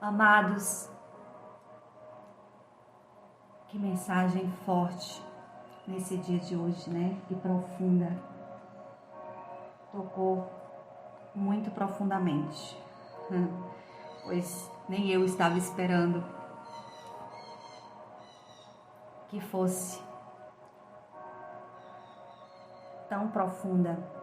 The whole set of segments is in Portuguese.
Amados, que mensagem forte nesse dia de hoje, né? E profunda. Tocou muito profundamente, pois nem eu estava esperando que fosse tão profunda.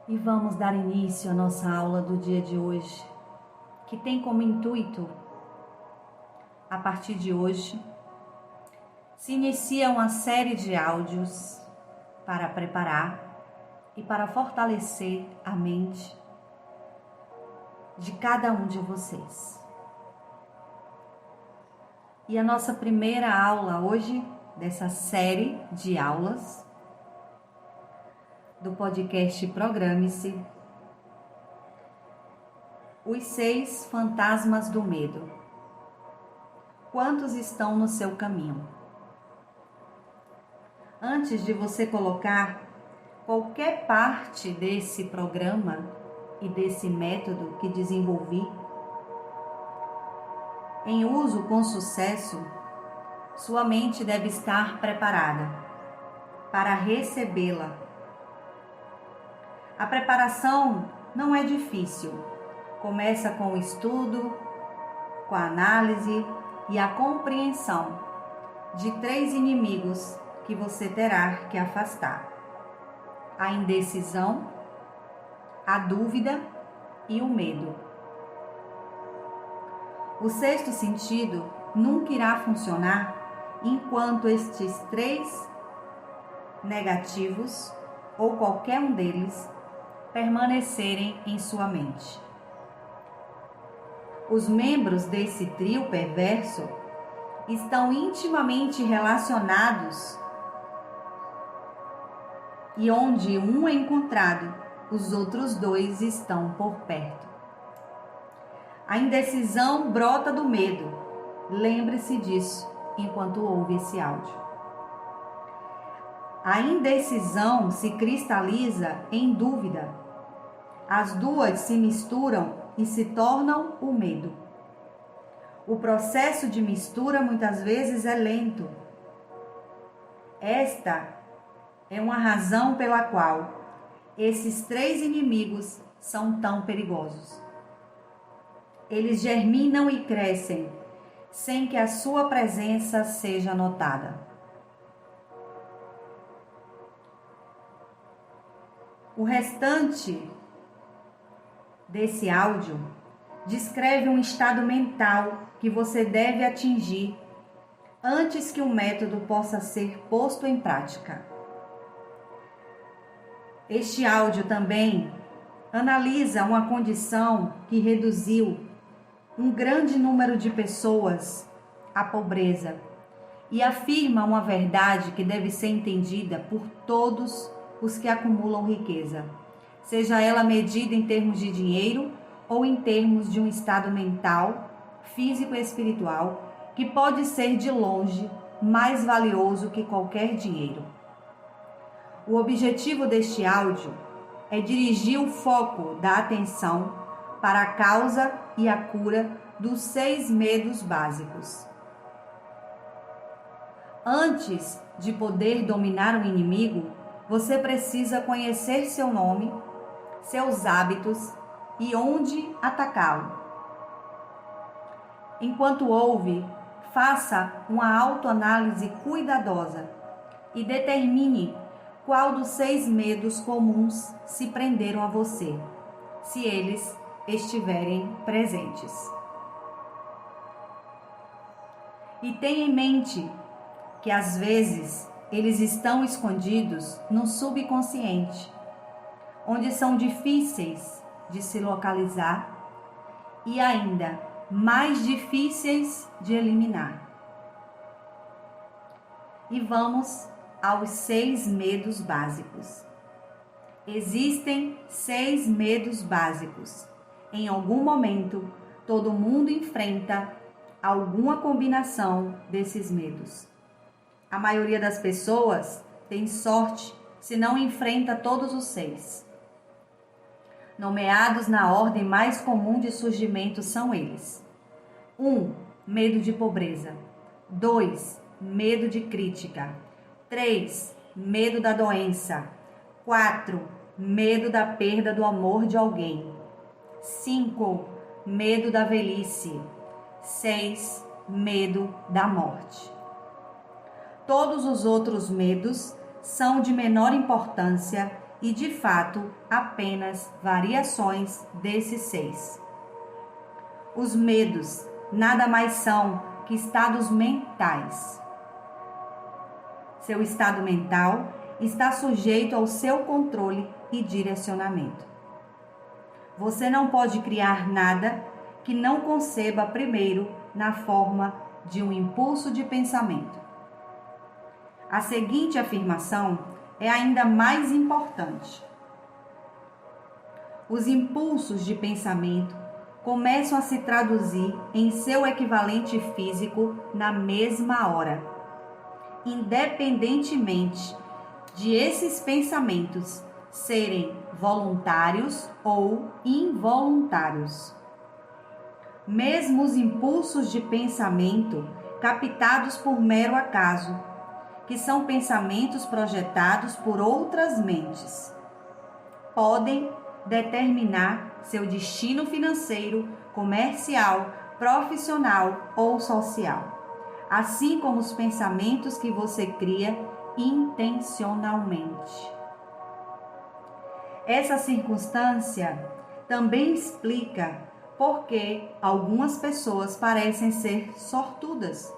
E vamos dar início à nossa aula do dia de hoje, que tem como intuito, a partir de hoje, se inicia uma série de áudios para preparar e para fortalecer a mente de cada um de vocês. E a nossa primeira aula hoje, dessa série de aulas, do podcast Programe-se, os 6 fantasmas do medo. Quantos estão no seu caminho? Antes de você colocar qualquer parte desse programa e desse método que desenvolvi em uso com sucesso, sua mente deve estar preparada para recebê-la. A preparação não é difícil. Começa com o estudo, com a análise e a compreensão de 3 inimigos que você terá que afastar: a indecisão, a dúvida e o medo. O 6º sentido nunca irá funcionar enquanto estes 3 negativos, ou qualquer um deles, permanecerem em sua mente. Os membros desse trio perverso estão intimamente relacionados e onde um é encontrado, os outros 2 estão por perto. A indecisão brota do medo. Lembre-se disso enquanto ouve esse áudio. A indecisão se cristaliza em dúvida. As duas se misturam e se tornam o medo. O processo de mistura muitas vezes é lento. Esta é uma razão pela qual esses 3 inimigos são tão perigosos. Eles germinam e crescem sem que a sua presença seja notada. O restante desse áudio descreve um estado mental que você deve atingir antes que o método possa ser posto em prática. Este áudio também analisa uma condição que reduziu um grande número de pessoas à pobreza e afirma uma verdade que deve ser entendida por todos os que acumulam riqueza, seja ela medida em termos de dinheiro ou em termos de um estado mental, físico e espiritual, que pode ser de longe mais valioso que qualquer dinheiro. O objetivo deste áudio é dirigir o foco da atenção para a causa e a cura dos 6 medos básicos. Antes de poder dominar o inimigo, você precisa conhecer seu nome, seus hábitos e onde atacá-lo. Enquanto ouve, faça uma autoanálise cuidadosa e determine qual dos 6 medos comuns se prenderam a você, se eles estiverem presentes. E tenha em mente que às vezes eles estão escondidos no subconsciente, onde são difíceis de se localizar e ainda mais difíceis de eliminar. E vamos aos 6 medos básicos. Existem 6 medos básicos. Em algum momento, todo mundo enfrenta alguma combinação desses medos. A maioria das pessoas tem sorte se não enfrenta todos os 6. Nomeados na ordem mais comum de surgimento são eles: 1. Medo de pobreza. 2. Medo de crítica. 3. Medo da doença. 4. Medo da perda do amor de alguém. 5. Medo da velhice. 6. Medo da morte. Todos os outros medos são de menor importância e, de fato, apenas variações desses 6. Os medos nada mais são que estados mentais. Seu estado mental está sujeito ao seu controle e direcionamento. Você não pode criar nada que não conceba primeiro na forma de um impulso de pensamento. A seguinte afirmação é ainda mais importante. Os impulsos de pensamento começam a se traduzir em seu equivalente físico na mesma hora, independentemente de esses pensamentos serem voluntários ou involuntários. Mesmo os impulsos de pensamento captados por mero acaso, que são pensamentos projetados por outras mentes, podem determinar seu destino financeiro, comercial, profissional ou social, assim como os pensamentos que você cria intencionalmente. Essa circunstância também explica por que algumas pessoas parecem ser sortudas,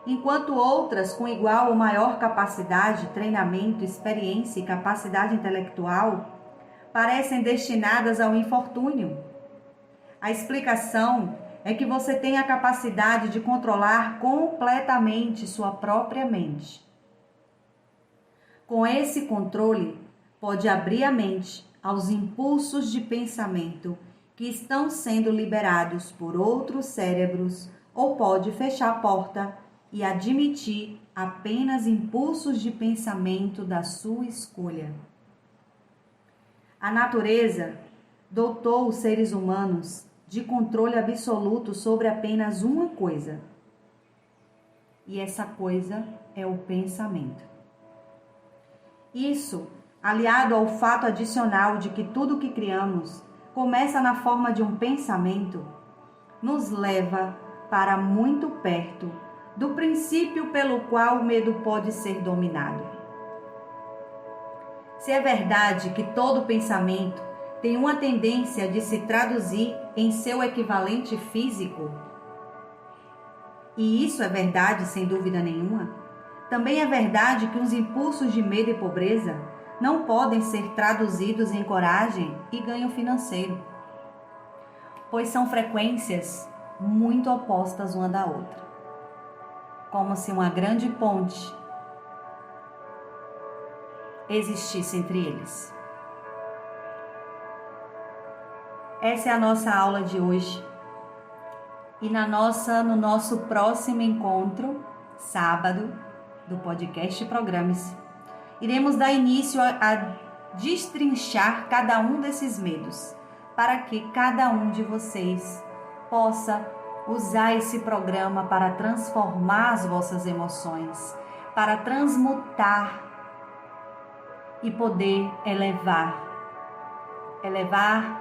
enquanto outras com igual ou maior capacidade, treinamento, experiência e capacidade intelectual parecem destinadas ao infortúnio. A explicação é que você tem a capacidade de controlar completamente sua própria mente. Com esse controle, pode abrir a mente aos impulsos de pensamento que estão sendo liberados por outros cérebros, ou pode fechar a porta e admitir apenas impulsos de pensamento da sua escolha. A natureza dotou os seres humanos de controle absoluto sobre apenas uma coisa. E essa coisa é o pensamento. Isso, aliado ao fato adicional de que tudo o que criamos começa na forma de um pensamento, nos leva para muito perto do princípio pelo qual o medo pode ser dominado. Se é verdade que todo pensamento tem uma tendência de se traduzir em seu equivalente físico, e isso é verdade sem dúvida nenhuma, também é verdade que os impulsos de medo e pobreza não podem ser traduzidos em coragem e ganho financeiro, pois são frequências muito opostas uma da outra, como se uma grande ponte existisse entre eles. Essa é a nossa aula de hoje. E no nosso próximo encontro, sábado, do podcast Programe-se, iremos dar início a destrinchar cada um desses medos, para que cada um de vocês possa usar esse programa para transformar as vossas emoções, para transmutar e poder elevar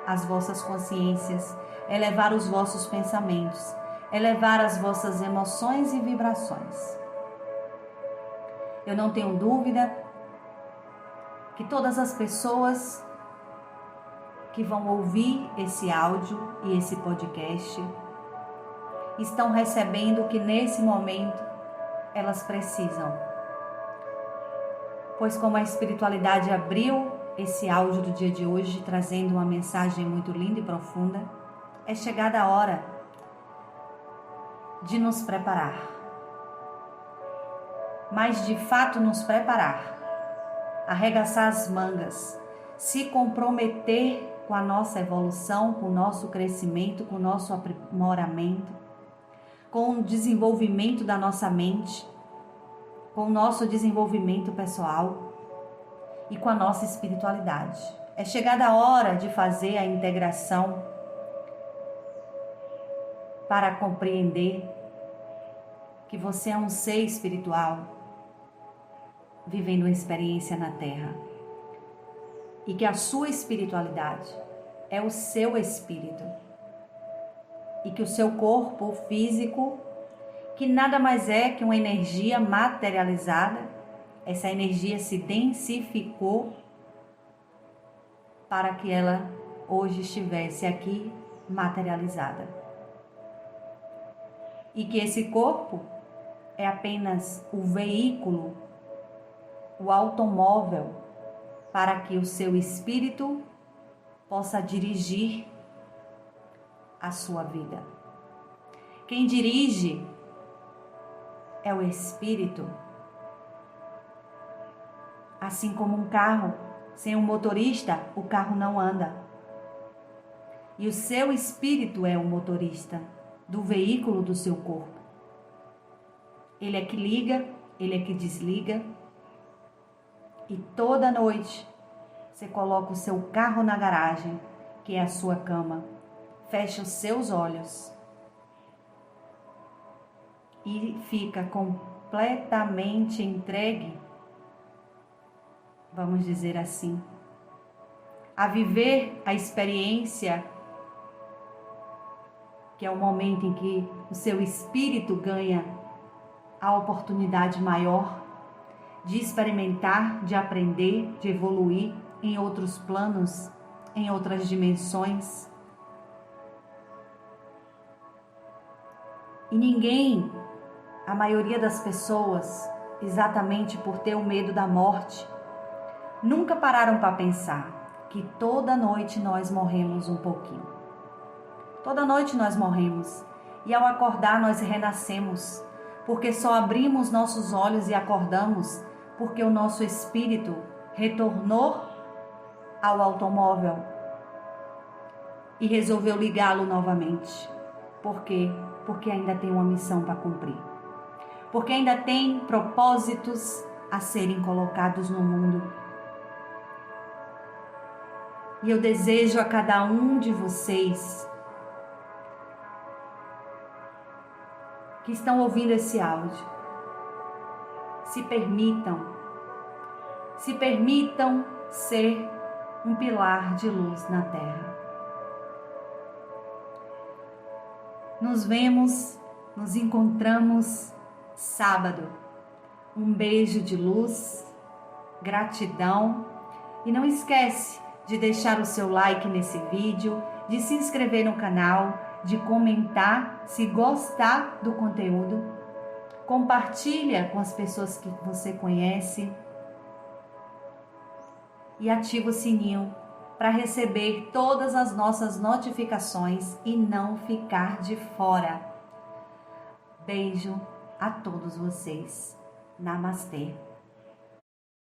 as vossas consciências, elevar os vossos pensamentos, elevar as vossas emoções e vibrações. Eu não tenho dúvida que todas as pessoas que vão ouvir esse áudio e esse podcast estão recebendo o que nesse momento elas precisam. Pois como a espiritualidade abriu esse áudio do dia de hoje, trazendo uma mensagem muito linda e profunda, é chegada a hora de nos preparar. Mas de fato nos preparar, arregaçar as mangas, se comprometer com a nossa evolução, com o nosso crescimento, com o nosso aprimoramento, com o desenvolvimento da nossa mente, com o nosso desenvolvimento pessoal e com a nossa espiritualidade. É chegada a hora de fazer a integração para compreender que você é um ser espiritual vivendo uma experiência na Terra e que a sua espiritualidade é o seu espírito e que o seu corpo físico, que nada mais é que uma energia materializada, essa energia se densificou para que ela hoje estivesse aqui materializada. E que esse corpo é apenas o veículo, o automóvel, para que o seu espírito possa dirigir a sua vida. Quem dirige é o espírito. Assim como um carro, sem um motorista, o carro não anda. E o seu espírito é o motorista do veículo do seu corpo. Ele é que liga, ele é que desliga. E toda noite você coloca o seu carro na garagem, que é a sua cama. Fecha os seus olhos e fica completamente entregue, vamos dizer assim, a viver a experiência, que é o momento em que o seu espírito ganha a oportunidade maior de experimentar, de aprender, de evoluir em outros planos, em outras dimensões. E ninguém, a maioria das pessoas, exatamente por ter o medo da morte, nunca pararam para pensar que toda noite nós morremos um pouquinho. Toda noite nós morremos e ao acordar nós renascemos, porque só abrimos nossos olhos e acordamos porque o nosso espírito retornou ao automóvel e resolveu ligá-lo novamente. Por quê? Porque ainda tem uma missão para cumprir. Porque ainda tem propósitos a serem colocados no mundo. E eu desejo a cada um de vocês que estão ouvindo esse áudio, se permitam ser um pilar de luz na Terra. Nos vemos, nos encontramos sábado. Um beijo de luz, gratidão e não esquece de deixar o seu like nesse vídeo, de se inscrever no canal, de comentar se gostar do conteúdo, compartilha com as pessoas que você conhece e ativa o sininho para receber todas as nossas notificações e não ficar de fora. Beijo a todos vocês. Namastê.